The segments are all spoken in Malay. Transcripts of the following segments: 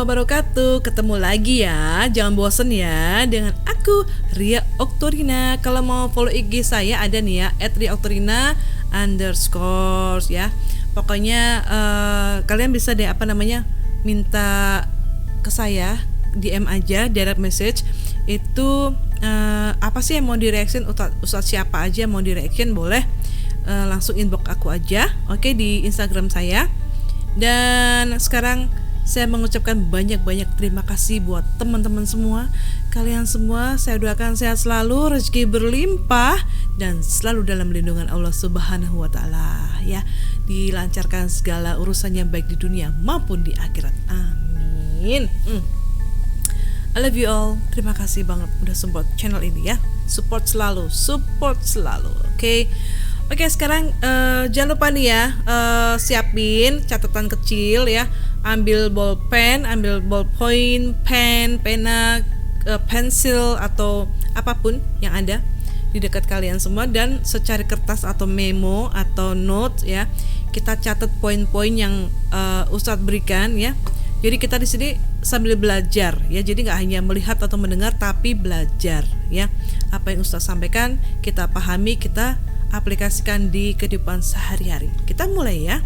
wabarakatuh. Ketemu lagi ya, jangan bosen ya dengan aku Ria Oktorina. Kalau mau follow IG saya ada nih ya @riaoktorina_ ya. Pokoknya kalian bisa deh minta ke saya DM aja, direct message. Itu apa sih yang mau di-reaction, Ustadz siapa aja mau di-reaction boleh langsung inbox aku aja, oke, di Instagram saya. Dan sekarang saya mengucapkan banyak-banyak terima kasih buat teman-teman semua. Kalian semua saya doakan sehat selalu, rezeki berlimpah, dan selalu dalam lindungan Allah Subhanahu wa Ta'ala ya. Dilancarkan segala urusannya baik di dunia maupun di akhirat. Amin. I love you all. Terima kasih banget udah support channel ini ya. Support selalu. Oke. Oke, sekarang jangan lupa nih ya, siapin catatan kecil ya. Ambil bolpen, ambil ballpoint, pen, pena, pensil atau apapun yang ada di dekat kalian semua, dan secari kertas atau memo atau notes ya. Kita catat poin-poin yang Ustadz berikan ya. Jadi kita di sini sambil belajar ya. Jadi nggak hanya melihat atau mendengar, tapi belajar ya. Apa yang Ustadz sampaikan kita pahami, kita aplikasikan di kehidupan sehari-hari. Kita mulai ya.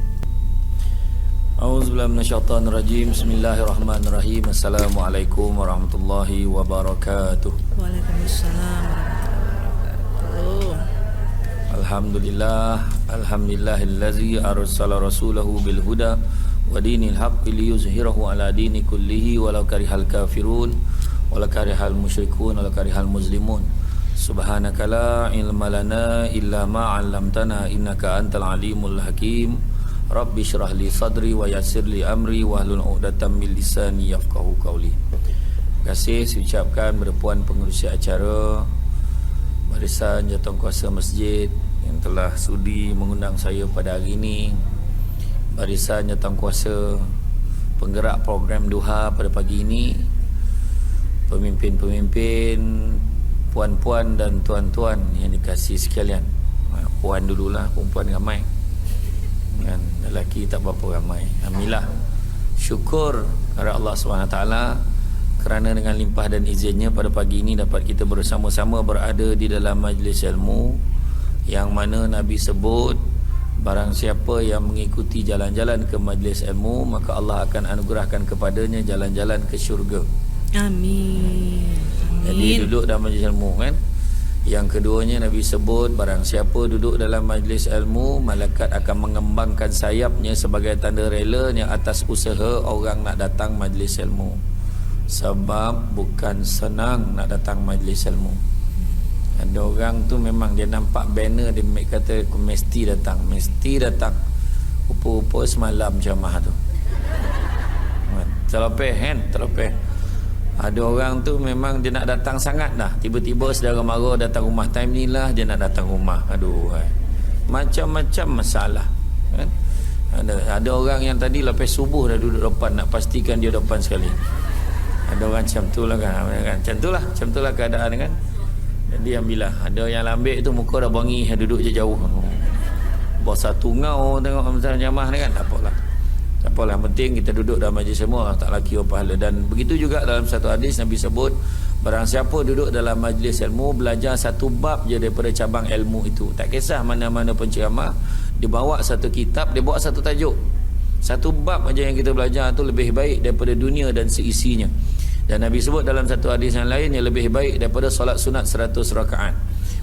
A'udzubillahi minasyaitonirrajim. Bismillahirrahmanirrahim. Assalamualaikum warahmatullahi wabarakatuh. Waalaikumsalam warahmatullahi wabarakatuh. Alhamdulillahillazi arsala rasulahu bil huda wa dinil haqqi liyuzhirahu ala dini kullihi walau karihal kafirun walau karihal musyrikun walau karihal muslimun. Subhanaka la ilma lana illa ma 'allamtana innaka antal alimul hakim. Rabbi syrah li sadri wa yassir li amri wahlul 'uqdatam min lisani yafqahu qawli. Terima kasih saya ucapkan kepada puan pengerusi acara, barisan jawatankuasa masjid yang telah sudi mengundang saya pada hari ini, barisan jawatankuasa penggerak program duha pada pagi ini, pemimpin-pemimpin, puan-puan dan tuan-tuan yang dikasihi sekalian. Puan dululah, perempuan ramai kan, lelaki tak berapa ramai. Alhamdulillah, syukur kepada Allah SWT kerana dengan limpah dan izinnya pada pagi ini dapat kita bersama-sama berada di dalam majlis ilmu yang mana Nabi sebut barang siapa yang mengikuti jalan-jalan ke majlis ilmu, maka Allah akan anugerahkan kepadanya jalan-jalan ke syurga. Amin. Jadi duduk dalam majlis ilmu kan. Yang keduanya Nabi sebut barang siapa duduk dalam majlis ilmu, malaikat akan mengembangkan sayapnya sebagai tanda relanya atas usaha orang nak datang majlis ilmu. Sebab bukan senang nak datang majlis ilmu. Ada orang tu memang dia nampak banner, dia kata aku mesti datang. Rupa-rupa semalam ceramah tu terlepeh. Ada orang tu memang dia nak datang sangat dah. Tiba-tiba saudara mara datang rumah time ni lah, dia nak datang rumah. Macam-macam masalah kan? Ada orang yang tadi lepas subuh dah duduk depan, nak pastikan dia depan sekali. Ada orang macam tu lah kan. Macam tu lah keadaan kan. Jadi alhamdulillah, ada yang lambik tu muka dah wangi, duduk je jauh. Bawa satu ngau tengok macam jamaah ni kan. Tak apalah, yang penting kita duduk dalam majlis semua, tak laki pahala. Dan begitu juga dalam satu hadis Nabi sebut barang siapa duduk dalam majlis ilmu, belajar satu bab je daripada cabang ilmu itu, tak kisah mana-mana penceramah, dia bawa satu kitab, dia bawa satu tajuk, satu bab aja yang kita belajar tu lebih baik daripada dunia dan seisinya. Dan Nabi sebut dalam satu hadis yang lain yang lebih baik daripada solat sunat 100 rakaat.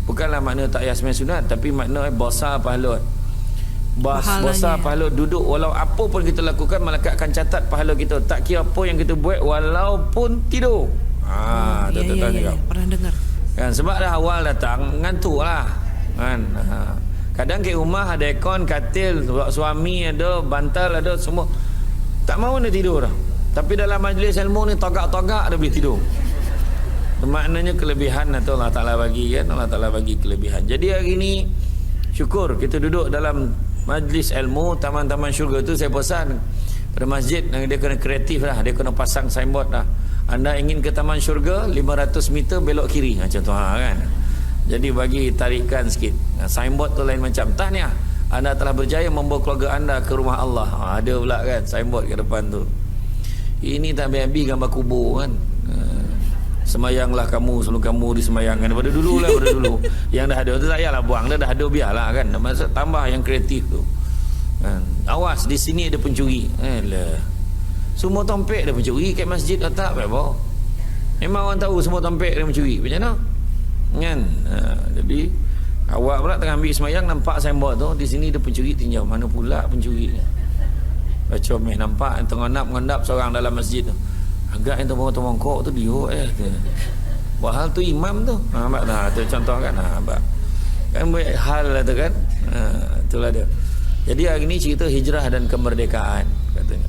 Bukanlah makna tak payah sembahyang sunat, tapi makna besar pahala. Besar pahala duduk, walau apa pun kita lakukan, malaikat akan catat pahala kita, tak kira apa yang kita buat, walaupun tidur. Pernah dengar kan, sebab dah awal datang ngantuk lah kan. Kadang ke rumah ada aircon, katil, suami ada, bantal ada, semua tak mahu nak tidur dah. Tapi dalam majlis ilmu ni tagak-tagak dah boleh tidur. Maknanya kelebihan atau Allah Ta'ala bagi kan, Allah Ta'ala bagi kelebihan. Jadi hari ni syukur kita duduk dalam majlis ilmu taman-taman syurga tu. Saya pesan pada masjid, dia kena kreatif lah, dia kena pasang signboard lah. Anda ingin ke taman syurga 500 meter belok kiri macam tu kan. Jadi bagi tarikan sikit. Signboard tu lain macam, tahniah, Anda telah berjaya membawa keluarga anda ke rumah Allah. Ada pula kan signboard ke depan tu. Ini tak habis-habis gambar kubur kan. Semayanglah kamu sebelum kamu disemayangkan. Daripada dulu. Yang dah ada tu tak payahlah buang dah ada, biarlah kan. Masa tambah yang kreatif tu kan. Awas, di sini ada pencuri. Semua tompek ada pencuri kat masjid tak apa. Memang orang tahu semua tompek ada pencuri. Macam mana kan? Jadi awak pula tengah ambil semayang, nampak signboard tu, di sini ada pencuri tinjau. Mana pula pencuri? Baca meh nampak tengah ngondap seorang dalam masjid tu. Agak yang terbongkok tu dia Bahal tu imam tu. Nampak tak? Tu contoh kan. Nampak. Kan banyak hal lah tu kan. Itulah dia. Jadi hari ni cerita hijrah dan kemerdekaan katanya.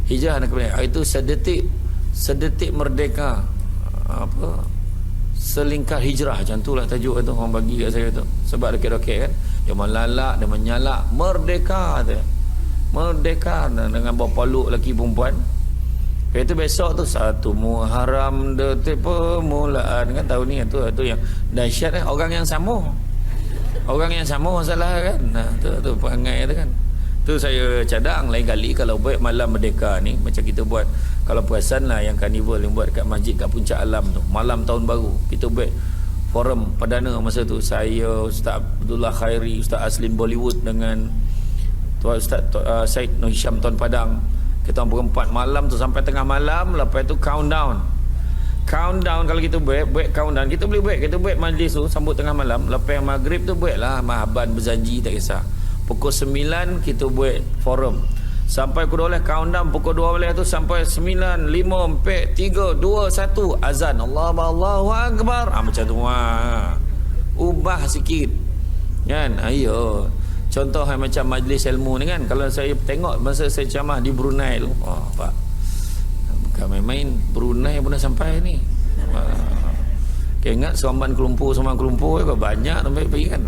Hijrah dan kemerdekaan itu sedetik merdeka. Apa? Selingkar hijrah, macam itulah tajuk tu orang bagi kat saya tu. Sebab roket-roket kan. Dia melalak, dia menyalak, merdeka tu. Merdeka dengan berapa luk lelaki perempuan. Lepas itu besok tu 1 Muharram detik permulaan kan, tahun ni tu yang dahsyat kan. Orang yang sama masalah kan. Tu perangai tu kan. Tu saya cadang lain kali kalau buat malam merdeka ni, macam kita buat, kalau perasan lah yang karnival yang buat kat masjid kat Puncak Alam tu, malam tahun baru kita buat forum perdana masa tu. Saya, Ustaz Abdullah Khairi, Ustaz Aslin Bollywood dengan Ustaz Syed Nur Hisham Tuan Padang. Kita orang berempat malam tu sampai tengah malam. Lepas tu countdown kalau kita buat countdown, kita boleh buat majlis tu sambut tengah malam. Lepas maghrib tu buat lah mahaban berjanji, tak kisah. Pukul 9 kita buat forum sampai pukul 12 countdown. Pukul 12 tu sampai 9, 5, 4, 3, 2, 1 azan, Allahu Akbar. Macam tu ubah sikit kan. Ayo contoh macam majlis ilmu ni kan. Kalau saya tengok masa saya ceramah di Brunei tu, Pak, bukan main-main. Brunei pun dah sampai ni. Ingat Seremban Kelumpur banyak sampai pergi kan.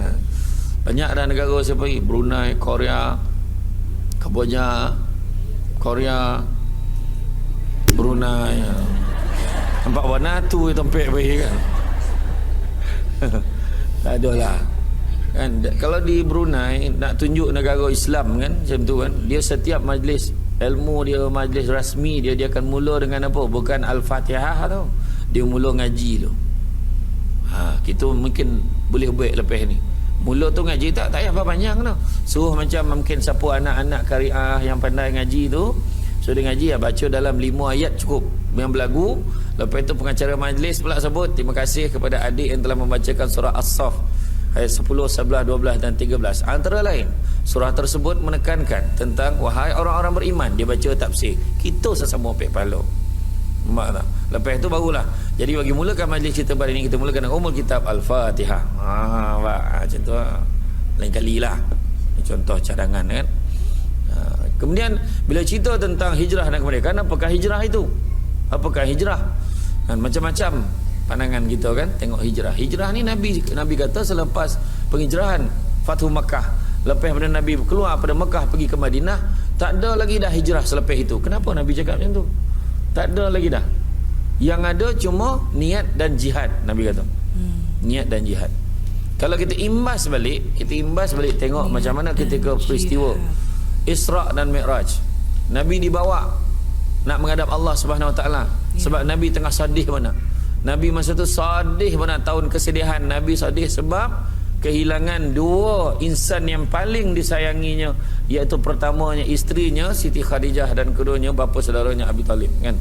Banyak dah negara saya pergi. Brunei, Korea, Kamboja, Korea, Brunei. Nampak warna tu tempat pergi kan. Tak ada lah kan. Kalau di Brunei nak tunjuk negara Islam kan, macam tu kan, dia setiap majlis ilmu dia, majlis rasmi dia akan mula dengan apa? Bukan Al-Fatihah tau, dia mula ngaji tu. Kita mungkin boleh buat lepas ni. Mula tu ngaji tak payah panjang tau. Suruh macam mungkin siapa anak-anak Qariah yang pandai ngaji tu, suruh dia ngaji baca dalam 5 ayat cukup yang berlagu. Lepas tu pengacara majlis pula sebut terima kasih kepada adik yang telah membacakan surah As-Saff ayat 10, 11, 12 dan 13. Antara lain, surah tersebut menekankan tentang wahai orang-orang beriman. Dia baca tafsir. Kita sesama pek pala. Nampak tak? Lepas tu barulah. Jadi bagi mulakan majlis kita pada ini, kita mulakan dengan umul kitab Al-Fatihah. Macam tu lain kali lah. Ini contoh cadangan kan. Kemudian bila cerita tentang hijrah dan kemerdekaan, apakah hijrah itu? Apakah hijrah? Dan macam-macam pandangan kita kan tengok hijrah. Hijrah ni Nabi kata selepas penghijrahan Fathu Makkah, lepas pada Nabi keluar pada Mekah pergi ke Madinah, tak ada lagi dah hijrah selepas itu. Kenapa Nabi cakap macam tu? Tak ada lagi dah. Yang ada cuma niat dan jihad, Nabi kata. Niat dan jihad. Kalau kita imbas balik tengok macam mana ketika peristiwa Isra dan Mi'raj. Nabi dibawa nak menghadap Allah Subhanahu Wa Taala. Sebab Nabi tengah sedih mana. Nabi masa tu sedih pada tahun kesedihan. Nabi sedih sebab kehilangan 2 insan yang paling disayanginya, iaitu pertamanya isterinya Siti Khadijah dan keduanya bapa saudaranya Abi Talib kan.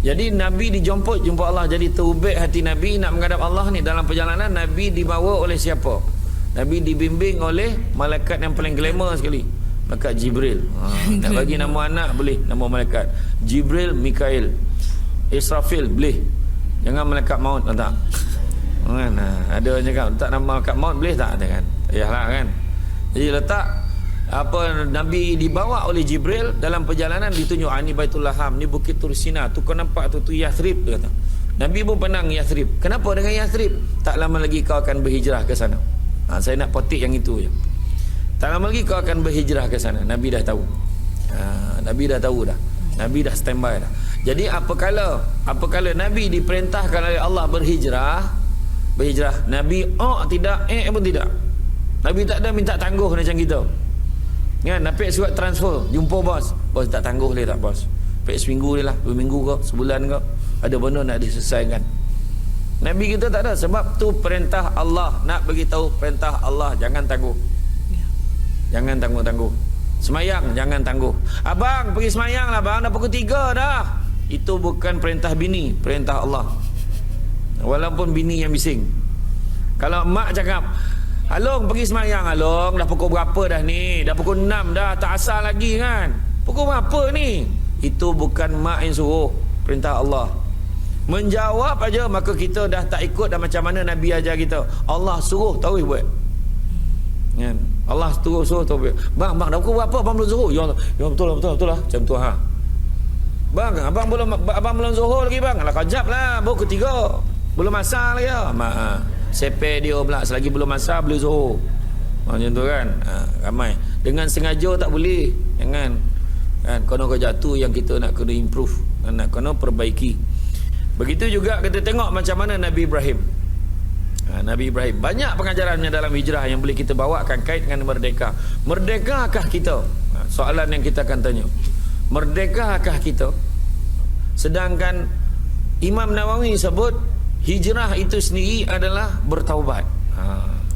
Jadi Nabi jumpa Allah. Jadi terubik hati Nabi nak menghadap Allah ni. Dalam perjalanan Nabi dibawa oleh siapa? Nabi dibimbing oleh malaikat yang paling glamour sekali, malaikat Jibril. Nak bagi nama anak boleh nama malaikat Jibril, Mikail, Israfil boleh. Jangan malaikat maut tak. Kan? Ada orang cakap tak nama malaikat maut boleh tak? Kan? Tak payahlah kan. Jadi letak apa, Nabi dibawa oleh Jibril dalam perjalanan, ditunjuk ni Baitul Laham, ni Bukit Tursina, tu kau nampak tu Yathrib, dia kata. Nabi pun pandang Yathrib. Kenapa dengan Yathrib? Tak lama lagi kau akan berhijrah ke sana. Saya nak potik yang itu je. Tak lama lagi kau akan berhijrah ke sana. Nabi dah tahu. Nabi dah tahu dah. Nabi dah standby dah. Jadi apakala Nabi diperintahkan oleh Allah berhijrah, Nabi tidak, pun tidak. Nabi tak ada minta tangguh macam kita. Kan, dapat surat transfer, jumpa bos tak tangguh boleh tak bos? Sampai seminggu ni lah, 2 minggu ke, sebulan ke, ada benda nak diselesaikan. Nabi kita tak ada. Sebab tu perintah Allah. Nak bagi tahu perintah Allah, jangan tangguh. Jangan tangguh-tangguh. Semayang jangan tangguh. Abang pergi semayang lah bang, dah pukul 3 dah. Itu bukan perintah bini, perintah Allah. Walaupun bini yang bising. Kalau mak cakap, Along pergi semayang, Along dah pukul berapa dah ni? Dah pukul 6 dah, tak asal lagi kan? Pukul berapa ni? Itu bukan mak yang suruh, perintah Allah. Menjawab aja, maka kita dah tak ikut dah macam mana Nabi ajar kita. Allah suruh tahu buat. Kan? Allah suruh tahu buat. Bang dah pukul berapa? Abang belum zuhur. Ya betul lah. Macam tu ha. Bang, abang belum zuhur lagi bang. Alah kejap lah, baru ketiga. Belum asar lagi ya. Mak sepe dia pula selagi belum asar boleh zuhur. Macam tu kan. Ramai. Dengan sengaja tak boleh. Jangan. Kan kono kerja tu yang kita nak kena improve, nak kena perbaiki. Begitu juga kita tengok macam mana Nabi Ibrahim. Nabi Ibrahim banyak pengajarannya dalam hijrah yang boleh kita bawakan kait dengan merdeka. Merdekakah kita? Soalan yang kita akan tanya. Merdekakah kita? Sedangkan Imam Nawawi sebut hijrah itu sendiri adalah bertaubat.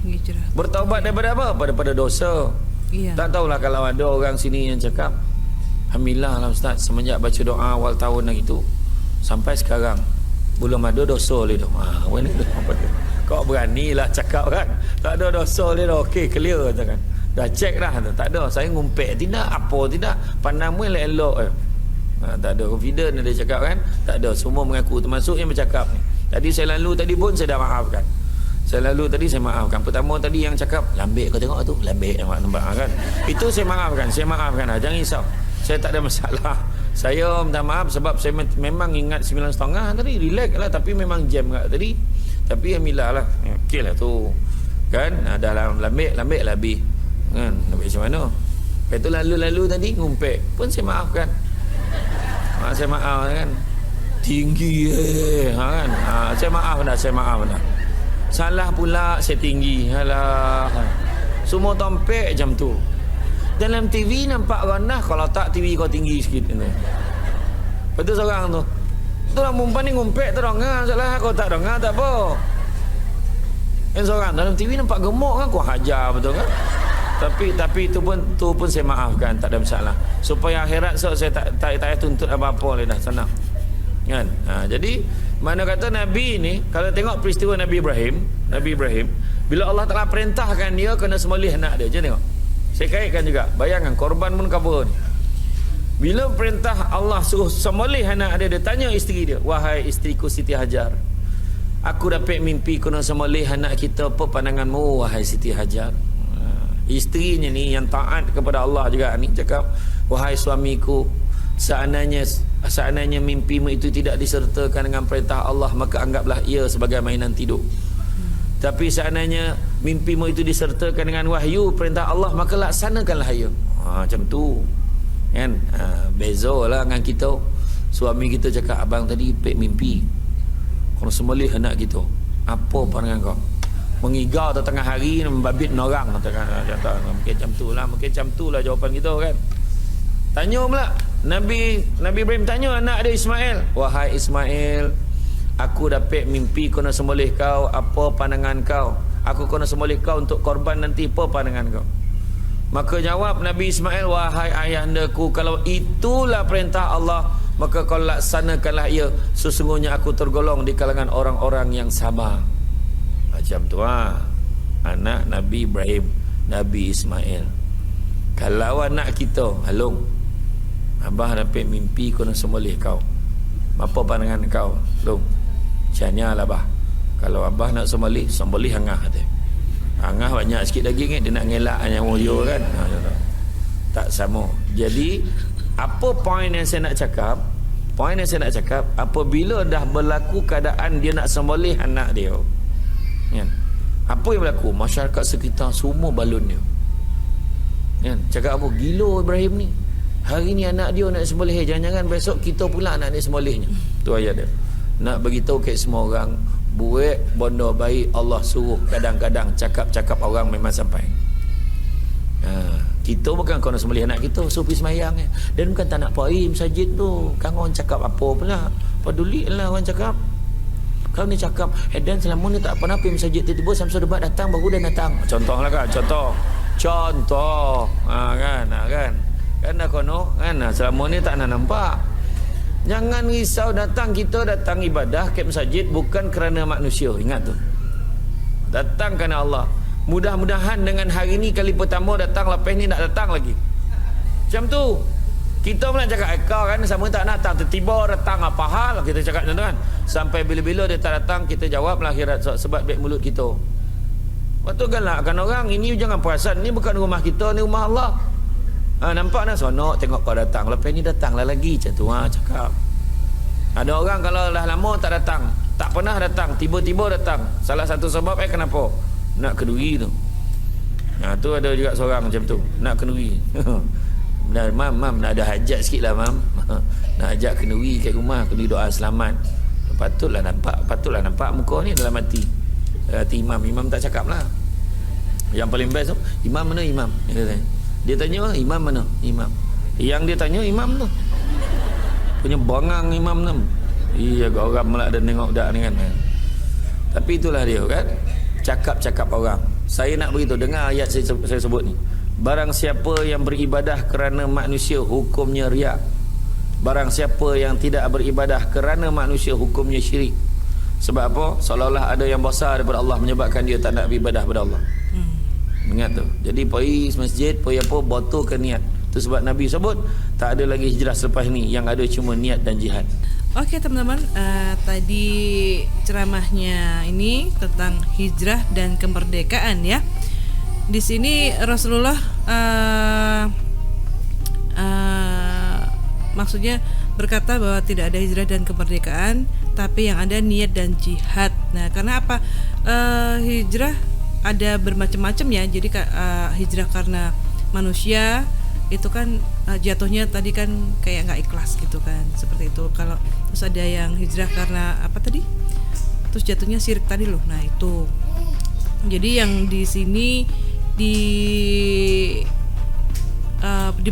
Hijrah. Bertaubat daripada apa? Daripada dosa. Iya. Tak tahulah kalau ada orang sini yang cakap, alhamdulillah lah Ustaz, semenjak baca doa awal tahun lagi tu sampai sekarang belum ada dosa dia tu. Kau beranilah cakap kan, tak ada dosa dia dah, okey clear tu kan, dah check dah tu. Tak ada, saya ngumpet tidak apa tidak, pandang mu elok tak ada confident dia cakap kan, tak ada, semua mengaku termasuk yang bercakap ni. Tadi saya lalu tadi pun saya dah maafkan. Saya lalu tadi saya maafkan. Pertama tadi yang cakap lambik, kau tengok tu lambik nampak kan, itu saya maafkan lah, jangan risau. Saya tak ada masalah. Saya minta maaf sebab saya memang ingat 9.30 tadi, relax lah, tapi memang jam kat tadi. Tapi alhamdulillah lah, okey lah tu kan, dalam lambik lah habis kan, lambik macam mana. Lepas tu lalu tadi ngumpet pun saya maafkan. Saya maaf kan, tinggi kan, saya maaf dah. Salah pula saya tinggi, alah, semua tompek macam tu. Dalam TV nampak rendah, kalau tak TV kau tinggi sikit ni. Lepas tu seorang tu, tu lah perempuan ni ngumpet tu dengar, salah kau tak dengar tak apa. Yang seorang dalam TV nampak gemuk kan, kau hajar betul kan. Tapi tu pun saya maafkan, tak ada masalah. Supaya akhirat saya tak payah tuntut apa-apa dah senang. Kan? Jadi mana kata Nabi ni, kalau tengok peristiwa Nabi Ibrahim, bila Allah Taala perintahkan dia kena sembelih anak dia, je tengok. Saya kaitkan juga, bayangkan korban pun cover ni. Bila perintah Allah suruh sembelih anak dia, dia tanya isteri dia, wahai isteriku Siti Hajar, aku dapat mimpi kena sembelih anak kita, apa pandanganmu wahai Siti Hajar? Isterinya ni yang taat kepada Allah juga ni cakap, wahai suamiku, seandainya mimpimu itu tidak disertakan dengan perintah Allah, maka anggaplah ia sebagai mainan tidur. Tapi seandainya mimpimu itu disertakan dengan wahyu perintah Allah, maka laksanakanlah ia. Macam tu kan. Bezalah dengan kita. Suami kita cakap, abang tadi pek mimpi kena sembelih anak kita, apa pandangan kau? Mengigau tengah hari membabit orang, mungkin macam tu lah jawapan kita kan. Tanya pula Nabi Ibrahim tanya anak dia Ismail, wahai Ismail, aku dapat mimpi kena sembelih kau, apa pandangan kau? Aku kena sembelih kau untuk korban nanti, apa pandangan kau? Maka jawab Nabi Ismail, wahai ayahandaku, kalau itulah perintah Allah, maka kau laksanakanlah ia. Sesungguhnya aku tergolong di kalangan orang-orang yang sabar. Macam tu anak Nabi Ibrahim, Nabi Ismail. Kalau anak kita, halung, abah dapat mimpi kena sembelih kau, apa pandangan kau? Long, macamnya lah bah, kalau abah nak sembelih angah dia. Angah banyak sikit daging dia nak ngelak yang dia kan. Tak sama. Jadi apa poin yang saya nak cakap? Poin yang saya nak cakap, apabila dah berlaku keadaan dia nak sembelih anak dia kan, apa yang berlaku? Masyarakat sekitar semua balun dia kan, cakap apa? Gila Ibrahim ni, hari ni anak dia nak sembelih, jangan-jangan besok kita pula anak dia sembelihnya. Tu ayat dia. Nak beritahu ke semua orang, buat benda baik Allah suruh, kadang-kadang cakap-cakap orang memang sampai. Kita bukan kau nak sembelih anak kita, suruh pergi semayang. Dan bukan tak nak pergi masjid tu. Kan orang cakap apa pula. Peduli lah orang cakap. Kalau ni cakap, dan selama ni tak pernah pergi masjid, tiba-tiba Samsul Debat datang, baru dah datang. Contoh lah kan, contoh. Kan dah kono kan, selama ni tak nak nampak. Jangan risau datang, kita datang ibadah ke masjid bukan kerana manusia, ingat tu. Datang kerana Allah. Mudah-mudahan dengan hari ni kali pertama datang, lepas ni nak datang lagi. Macam tu. Kita pula cakap kau kan sama tak nak datang, tiba-tiba datang apa hal, kita cakap macam tu kan. Sampai bila-bila dia tak datang, kita jawablah akhirat sebab baik mulut kita. Betul galakkan orang, ini jangan perasan, ni bukan rumah kita, ni rumah Allah. Nampak dah sonok tengok kau datang, lepas ni datanglah lagi macam tu cakap. Ada orang kalau dah lama tak datang, tak pernah datang, tiba-tiba datang. Salah satu sebab kenapa? Nak kenduri tu. Tu ada juga seorang macam tu, nak kenduri. Mam nak ada hajat sikit lah mam. Nak ajak kenduri kat rumah, kenduri doa selamat. Patutlah nampak muka ni dalam hati. Hati imam tak cakap lah. Yang paling best tu, imam mana imam? Dia tanya imam mana? Imam. Yang dia tanya imam tu punya bangang imam tu. Iya, orang malah ada tengok dak ni kan. Tapi itulah dia kan. Cakap-cakap orang. Saya nak beritahu, dengar ayat saya sebut ni. Barang siapa yang beribadah kerana manusia, hukumnya riak. Barang siapa yang tidak beribadah kerana manusia, hukumnya syirik. Sebab apa? Seolah-olah ada yang besar daripada Allah menyebabkan dia tak nak beribadah kepada Allah. Ingat tu. Jadi pergi masjid, pergi apa, botolkan niat. Itu sebab Nabi sebut tak ada lagi hijrah selepas ni, yang ada cuma niat dan jihad. Oke teman-teman, tadi ceramahnya ini tentang hijrah dan kemerdekaan ya. Di sini Rasulullah maksudnya berkata bahwa tidak ada hijrah dan kemerdekaan, tapi yang ada niat dan jihad. Nah, karena apa? Hijrah ada bermacam-macam ya. Jadi hijrah karena manusia itu kan jatuhnya tadi kan kayak nggak ikhlas gitu kan, seperti itu. Kalau terus ada yang hijrah karena apa tadi? Terus jatuhnya syirik tadi loh. Nah itu. Jadi yang di sini di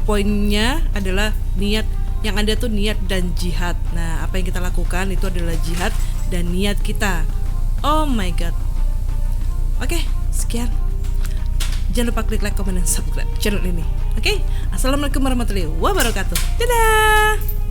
poinnya adalah niat. Yang ada tuh niat dan jihad. Nah apa yang kita lakukan itu adalah jihad dan niat kita. Oh my god. Oke, sekian. Jangan lupa klik like, komen, dan subscribe channel ini. Oke? Assalamualaikum warahmatullahi wabarakatuh. Dadah.